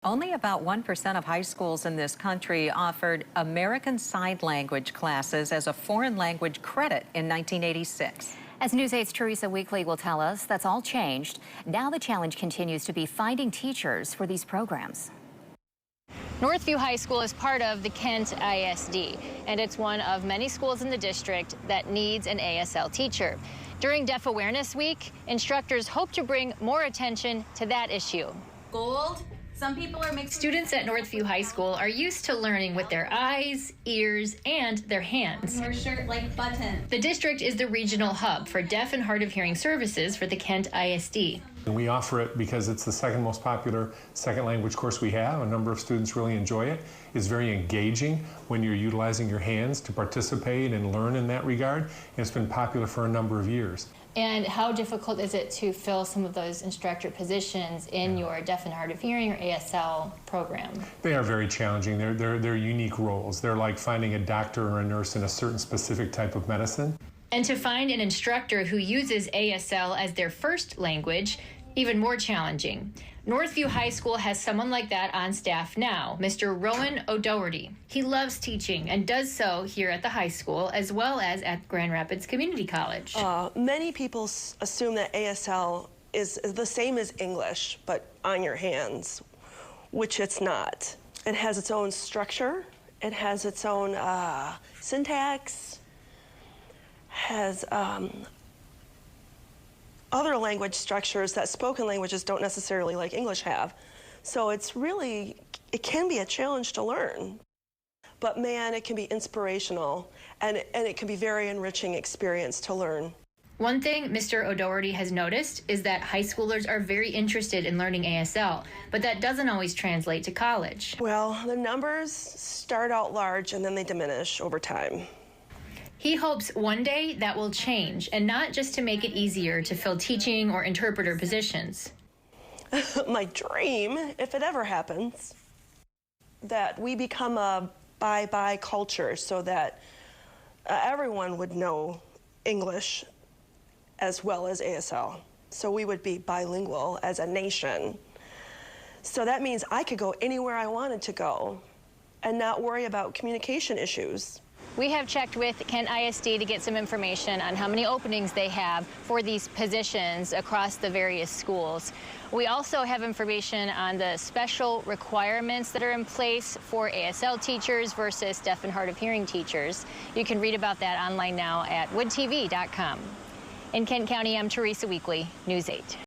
Only about 1% of high schools in this country offered American Sign Language classes as a foreign language credit in 1986. As News 8's Teresa Weekly will tell us, that's all changed. Now the challenge continues to be finding teachers for these programs. Northview High School is part of the Kent ISD, and it's one of many schools in the district that needs an ASL teacher. During Deaf Awareness Week, instructors hope to bring more attention to that issue. Gold. Some people are mixed. Students at Northview High School are used to learning with their eyes, ears, and their hands. Your shirt like button. The district is the regional hub for deaf and hard of hearing services for the Kent ISD. We offer it because it's the second most popular second language course we have. A number of students really enjoy it. It's very engaging when you're utilizing your hands to participate and learn in that regard. And it's been popular for a number of years. And how difficult is it to fill some of those instructor positions in your deaf and hard of hearing or ASL program? They are very challenging. They're unique roles. They're like finding a doctor or a nurse in a certain specific type of medicine. And to find an instructor who uses ASL as their first language, even more challenging. Northview High School has someone like that on staff now, Mr. Rowan O'Doherty. He loves teaching and does so here at the high school as well as at Grand Rapids Community College. Many people assume that ASL is the same as English, but on your hands, which it's not. It has its own structure, it has its own syntax, has other language structures that spoken languages don't necessarily like English have. So it can be a challenge to learn. But man, it can be inspirational and it can be very enriching experience to learn. One thing Mr. O'Doherty has noticed is that high schoolers are very interested in learning ASL, but that doesn't always translate to college. Well, the numbers start out large and then they diminish over time. He hopes one day that will change, and not just to make it easier to fill teaching or interpreter positions. My dream, if it ever happens, that we become a bye-bye culture so that everyone would know English as well as ASL. So we would be bilingual as a nation. So that means I could go anywhere I wanted to go and not worry about communication issues. We have checked with Kent ISD to get some information on how many openings they have for these positions across the various schools. We also have information on the special requirements that are in place for ASL teachers versus deaf and hard of hearing teachers. You can read about that online now at woodtv.com. In Kent County, I'm Teresa Weekly, News 8.